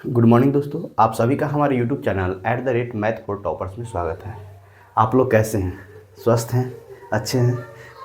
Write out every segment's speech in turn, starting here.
Good morning दोस्तों, आप सभी का हमारे YouTube channel @math for toppers में स्वागत है। आप लोग कैसे हैं? स्वस्थ हैं? अच्छे हैं?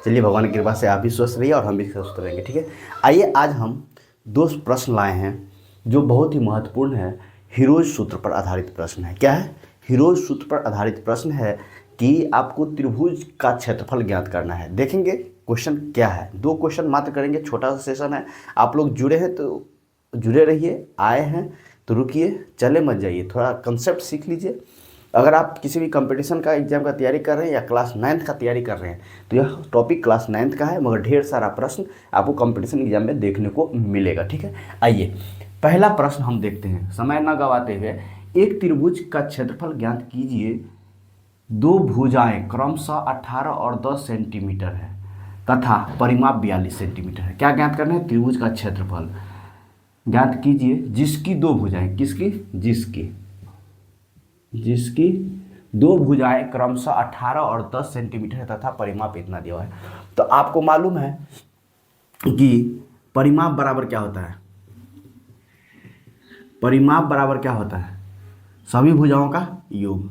चलिए, भगवान की कृपा से आप भी स्वस्थ रहिए और हम भी स्वस्थ रहेंगे। ठीक है, आइए आज हम दो प्रश्न लाए हैं जो बहुत ही महत्वपूर्ण है। हीरोज सूत्र पर आधारित प्रश्न है। क्या है? हीरोज सूत्र पर आधारित प्रश्न है कि आपको त्रिभुज का क्षेत्रफल ज्ञात करना है। देखेंगे क्वेश्चन क्या है। दो क्वेश्चन मात्र करेंगे, छोटा सा सेशन है। आप लोग जुड़े हैं तो जुड़े रहिए, आए हैं तो रुकिए, चले मत जाइए, थोड़ा कंसेप्ट सीख लीजिए। अगर आप किसी भी कंपटीशन का एग्जाम का तैयारी कर रहे हैं या क्लास 9th का तैयारी कर रहे हैं तो यह टॉपिक क्लास 9th का है, मगर ढेर सारा प्रश्न आपको कंपटीशन एग्जाम में देखने को मिलेगा। ठीक है, आइए पहला प्रश्न हम देखते हैं। समय न गवाते हुए एक त्रिभुज का क्षेत्रफल ज्ञात कीजिए। दो भुजाएं क्रमशः 18 और 10 सेंटीमीटर है तथा परिमाप 42 सेंटीमीटर है। क्या ज्ञात करना है? त्रिभुज का क्षेत्रफल ज्ञात कीजिए जिसकी दो भुजाएं, किसकी? जिसकी दो भुजाएं क्रमशः 18 और 10 सेंटीमीटर है तथा परिमाप इतना दिया हुआ है। तो आपको मालूम है कि परिमाप बराबर क्या होता है? परिमाप बराबर क्या होता है? सभी भुजाओं का योग,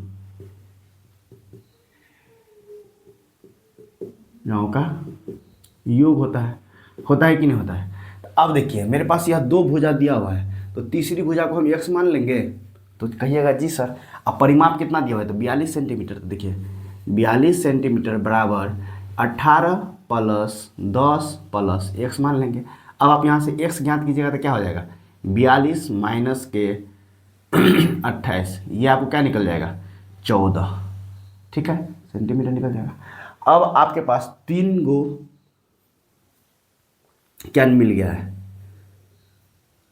भुजाओं का योग होता है कि नहीं होता है? तो अब देखिए, मेरे पास यह दो भुजा दिया हुआ है तो तीसरी भुजा को हम x मान लेंगे। तो कहिएगा जी सर, अब परिमाप कितना दिया हुआ है? तो 42 सेंटीमीटर। तो देखिए 42 सेंटीमीटर बराबर 18 प्लस 10 प्लस x मान लेंगे। अब आप यहाँ से x ज्ञात कीजिएगा तो क्या हो जाएगा? 42 माइनस के 28, ये आपको क्या निकल जाएगा? 14। ठीक है, सेंटीमीटर निकल जाएगा। अब आपके पास तीन गो क्या मिल गया है?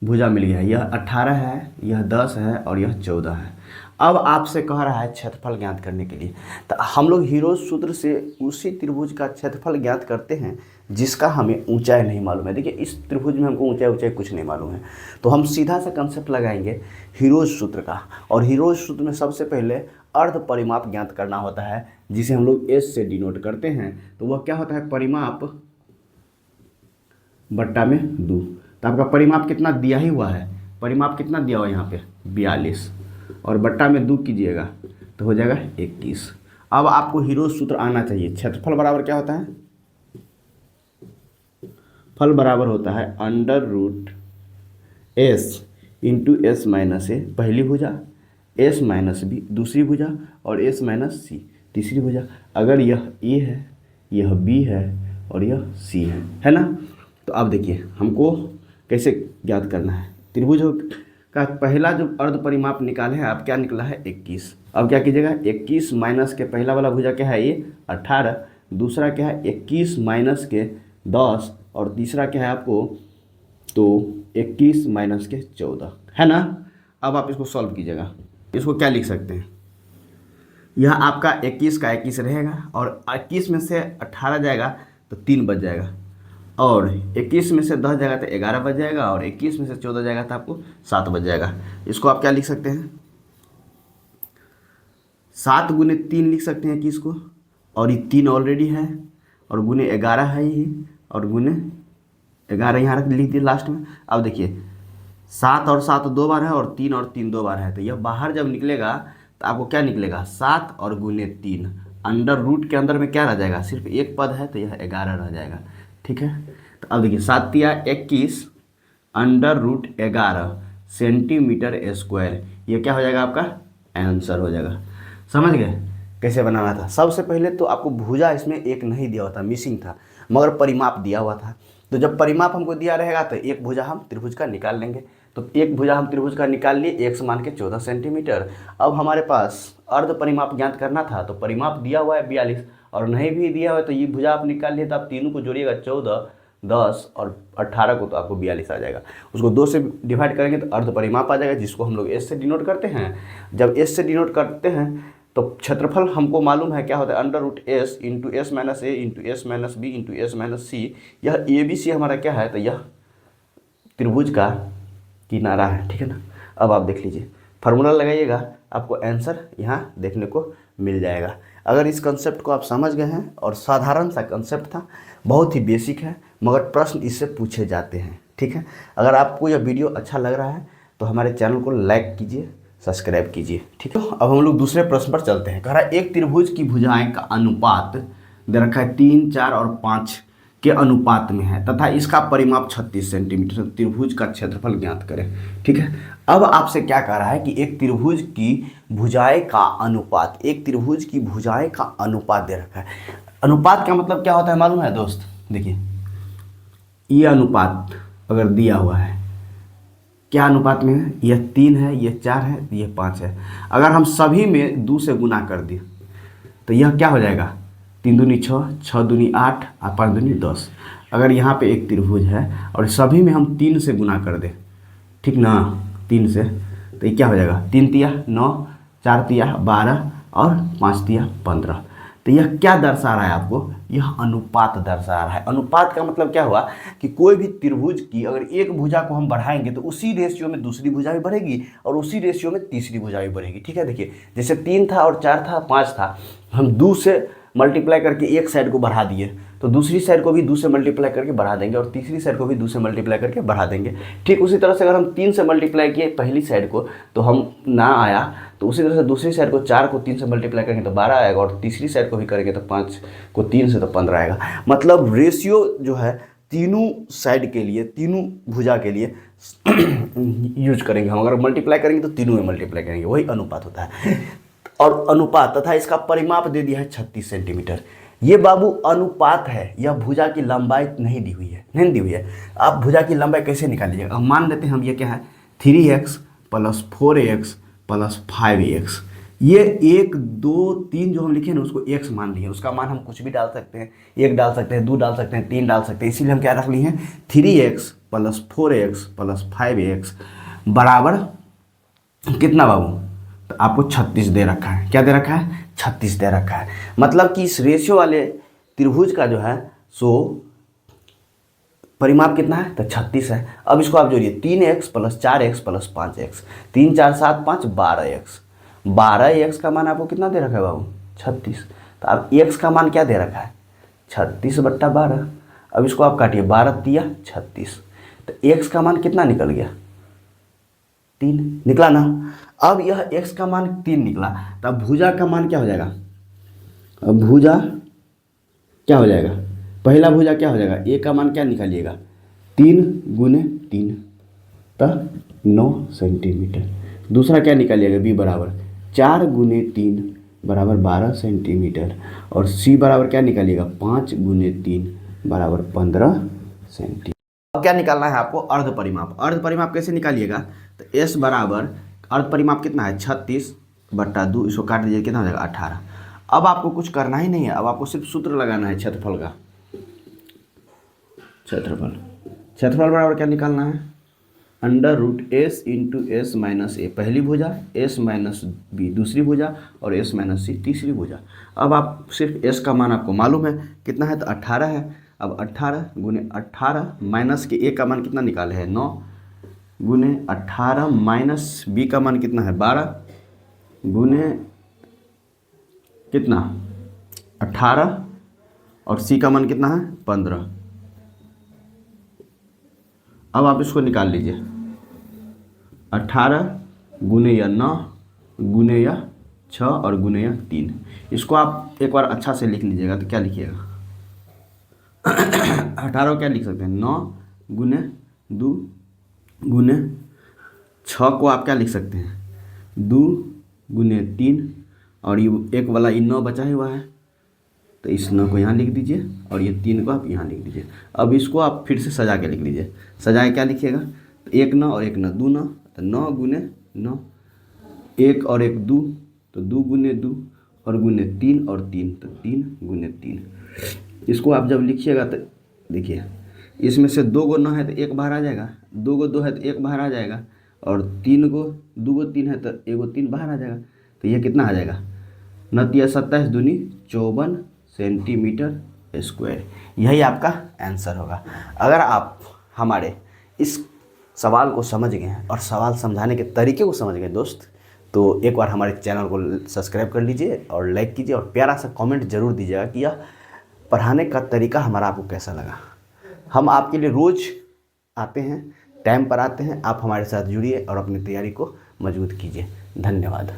भुजा मिल गया है। यह 18 है, यह 10 है और यह 14 है। अब आपसे कह रहा है क्षेत्रफल ज्ञात करने के लिए। तो हम लोग हीरोज सूत्र से उसी त्रिभुज का क्षेत्रफल ज्ञात करते हैं जिसका हमें ऊंचाई नहीं मालूम है। देखिए इस त्रिभुज में हमको ऊंचाई कुछ नहीं मालूम है, तो हम सीधा सा कंसेप्ट लगाएंगे हीरोज सूत्र का। और हीरोज सूत्र में सबसे पहले अर्ध परिमाप ज्ञात करना होता है, जिसे हम लोग एस से डिनोट करते हैं। तो वह क्या होता है? परिमाप बट्टा में 2। तो आपका परिमाप कितना दिया ही हुआ है? परिमाप कितना दिया हुआ है यहाँ पे? 42, और बट्टा में 2 कीजिएगा तो हो जाएगा 21। अब आपको हीरोज सूत्र आना चाहिए। क्षेत्रफल बराबर क्या होता है? फल बराबर होता है under root S into S minus A पहली भुजा, एस माइनस बी दूसरी भुजा और एस माइनस सी तीसरी भुजा। अगर यह ए है, यह बी है और यह सी है ना? तो अब देखिए हमको कैसे ज्ञात करना है। त्रिभुज का पहला जो अर्ध परिमाप निकाले हैं, आप क्या निकला है? 21। अब क्या कीजिएगा? 21 माइनस के पहला वाला भुजा क्या है? ये 18। दूसरा क्या है? 21 माइनस के 10 और तीसरा क्या है आपको? तो 21 माइनस के 14 है ना? अब आप इसको सॉल्व कीजिएगा। इसको क्या लिख सकते हैं? यह आपका 21 का 21 रहेगा और 21 में से 18 जाएगा तो 3 बच जाएगा, और 21 में से 10 जाएगा तो 11 बच जाएगा, और 21 में से 14 जाएगा तो आपको 7 बच जाएगा। इसको आप क्या लिख सकते हैं? 7 गुने 3 लिख सकते हैं 21 को, और ये 3 ऑलरेडी है, और गुने 11 है ही, और गुने 11 यहाँ रख लिख दिए लास्ट में। अब देखिए 7 और 7 दो बार है, और 3 और 3 दो बार है, तो यह बाहर जब निकलेगा तो आपको क्या निकलेगा? 7 और गुने 3। अंडर रूट के अंदर में क्या रह जाएगा? सिर्फ एक पद है तो यह 11 रह जाएगा। ठीक है, तो अब देखिए 7 या 21 अंडर रूट 11 सेंटीमीटर स्क्वायर, ये क्या हो जाएगा? आपका आंसर हो जाएगा। समझ गए कैसे बनाना था? सबसे पहले तो आपको भुजा इसमें एक नहीं दिया हुआ था, मिसिंग था, मगर परिमाप दिया हुआ था। तो जब परिमाप हमको दिया रहेगा तो एक भुजा हम त्रिभुज का निकाल लेंगे। तो एक भुजा हम त्रिभुज का निकाल लिए, x मान के 14 सेंटीमीटर। अब हमारे पास अर्ध परिमाप ज्ञात करना था, तो परिमाप दिया हुआ है 42, और नहीं भी दिया हुआ है तो ये भुजा आप निकाल लिए। तो आप तीनों को जोड़िएगा, 14, 10 और 18 को, तो आपको 42 आ जाएगा। उसको 2 से डिवाइड करेंगे तो अर्ध परिमाप आ जाएगा, जिसको हम लोग एस से डिनोट करते हैं। जब एस से डिनोट करते हैं तो क्षेत्रफल हमको मालूम है क्या होता है? Under root S into S minus A into S minus B into S minus C. यह ए बी सी हमारा क्या है? तो यह त्रिभुज का किनारा है। ठीक है ना? अब आप देख लीजिए, फार्मूला लगाइएगा, आपको आंसर यहाँ देखने को मिल जाएगा। अगर इस कंसेप्ट को आप समझ गए हैं, और साधारण सा कंसेप्ट था, बहुत ही बेसिक है, मगर प्रश्न इससे पूछे जाते हैं। ठीक है, अगर आपको यह वीडियो अच्छा लग रहा है तो हमारे चैनल को लाइक कीजिए, सब्सक्राइब कीजिए, ठीक है। अब हम लोग दूसरे प्रश्न पर चलते हैं। कह रहा है एक त्रिभुज की भुजाएं का अनुपात दे रखा है 3, 4 और 5 के अनुपात में है तथा इसका परिमाप 36 सेंटीमीटर। त्रिभुज का क्षेत्रफल ज्ञात करें, ठीक है। अब आपसे क्या कह रहा है कि एक त्रिभुज की भुजाएं का अनुपात, एक त्रिभुज की भुजाएं का अनुपात दे रखा है। अनुपात का मतलब क्या होता है मालूम है दोस्त? देखिए, ये अनुपात अगर दिया हुआ है, क्या अनुपात में है? यह 3 है, यह 4 है, यह 5 है। अगर हम सभी में 2 से गुना कर दें तो यह क्या हो जाएगा? 3 दूनी 6, 6 दूनी 8 और 5 दूनी 10। अगर यहाँ पे एक त्रिभुज है और सभी में हम 3 से गुना कर दें, ठीक ना, 3 से, तो ये क्या हो जाएगा? 3 तिया 9, 4 तिया 12 और 5 तिया 15। तो यह क्या दर्शा रहा है आपको? यह अनुपात दर्शा रहा है। अनुपात का मतलब क्या हुआ कि कोई भी त्रिभुज की अगर एक भुजा को हम बढ़ाएंगे तो उसी रेशियो में दूसरी भुजा भी बढ़ेगी और उसी रेशियो में तीसरी भुजा भी बढ़ेगी, ठीक है। देखिए, जैसे 3 था और 4 था, 5 था, हम 2 से मल्टीप्लाई करके एक साइड को बढ़ा दिए तो दूसरी साइड को भी 2 से मल्टीप्लाई करके बढ़ा देंगे और तीसरी साइड को भी 2 से मल्टीप्लाई करके बढ़ा देंगे। ठीक उसी तरह से अगर हम 3 से मल्टीप्लाई किए पहली साइड को तो हम ना आया, तो उसी तरह से दूसरी साइड को 4 को 3 से मल्टीप्लाई करेंगे तो 12 आएगा और तीसरी साइड को भी करेंगे तो 5 को 3 से तो 15 आएगा। मतलब रेशियो जो है तीनों साइड के लिए, तीनों भुजा के लिए यूज करेंगे हम। अगर मल्टीप्लाई करेंगे तो तीनों में मल्टीप्लाई करेंगे, वही अनुपात होता है। और अनुपात तथा इसका परिमाप दे दिया है 36 सेंटीमीटर। ये बाबू अनुपात है, यह भुजा की लंबाई नहीं दी हुई है, नहीं दी हुई है। आप भुजा की लंबाई कैसे निकालिएगा? अब मान लेते हैं हम, ये क्या है 3x + 4x + 5x। ये 1, 2, 3 जो हम लिखे ना उसको x मान लिए, उसका मान हम कुछ भी डाल सकते हैं, 1 डाल सकते हैं, 2 डाल सकते हैं, 3 डाल सकते हैं। इसीलिए हम क्या रख लिए हैं 3x + 4x + 5x बराबर कितना बाबू? तो आपको 36 दे रखा है। क्या दे रखा है? 36 दे रखा है। मतलब कि इस रेशियो वाले त्रिभुज का जो है सो परिमाप कितना है? तो 36 है। अब इसको आप जोड़िए 3x + 4x + 5x, 3, 4, 7, 5 12x। 12x का मान आपको कितना दे रखा है बाबू? 36। तो अब x का मान क्या दे रखा है? 36/12। अब इसको आप काटिए, 12 तिया 36। तो x का मान कितना निकल गया? 3 निकला ना। अब यह x का मान 3 निकला, तब भुजा का मान क्या हो जाएगा? अब भुजा क्या हो जाएगा? पहला भुजा क्या हो जाएगा? a का मान क्या निकालिएगा? 3 × 3 तो 9 सेंटीमीटर। दूसरा क्या निकालिएगा? b बराबर 4 × 3 बराबर 12 सेंटीमीटर और c बराबर क्या निकालिएगा? 5 × 3 बराबर 15 सेंटीमीटर। अब क्या निकालना है आपको? अर्ध परिमाप। अर्ध परिमाप कैसे निकालिएगा? तो s बराबर अर्ध परिमाप कितना है? 36/2, इसको काट दीजिए, कितना हो जाएगा? 18। अब आपको कुछ करना ही नहीं है, अब आपको सिर्फ सूत्र लगाना है क्षेत्रफल का। क्षेत्रफल बराबर क्या निकालना है? √s × s - a पहली भुजा, s - b दूसरी भुजा और s - c तीसरी भुजा। अब आप सिर्फ s का मान आपको मालूम है कितना है, तो 18 है। अब 18 × 18 माइनस के a का मान कितना निकाले हैं? 9 × 18 माइनस b का मान कितना है? 12 गुने कितना? 18 और c का मान कितना है? 15। अब आप इसको निकाल लीजिए, 18 गुने या 9 गुने या 6 और गुने या 3। इसको आप एक बार अच्छा से लिख लीजिएगा। तो क्या लिखिएगा? 18 क्या लिख सकते हैं? 9 गुने 2 गुने 6 को आप क्या लिख सकते हैं? 2 गुने 3 और ये एक वाला ये 9 बचा हुआ है तो इस 9 को यहाँ लिख दीजिए और ये 3 को आप यहाँ लिख दीजिए। अब इसको आप फिर से सजा के लिख लीजिए। सजाए क्या लिखिएगा? तो 1 9 और 1 9 2 9, तो 9 गुने 9, 1 और 1 2, तो 2 गुने 2 और गुने 3 और 3, तो 3 गुने 3। इसको आप जब लिखिएगा तो देखिए, इसमें से 2 गो 9 है तो 1 बाहर आ जाएगा, 2 गो 2 है तो 1 बाहर आ जाएगा और 3 गो 2 गो 3 है तो 1 गो 3 बाहर आ जाएगा। तो ये कितना आ जाएगा? 9 तिया 27 दूनी 54 सेंटीमीटर स्क्वायर। यही आपका आंसर होगा। अगर आप हमारे इस सवाल को समझ गए हैं और सवाल समझाने के तरीके को समझ गए दोस्त, तो एक बार हमारे चैनल को सब्सक्राइब कर लीजिए और लाइक कीजिए और प्यारा सा कमेंट जरूर दीजिएगा कि यह पढ़ाने का तरीका हमारा आपको कैसा लगा। हम आपके लिए रोज़ आते हैं टाइम पर आते हैं। आप हमारे साथ जुड़िए और अपनी तैयारी को मजबूत कीजिए। धन्यवाद।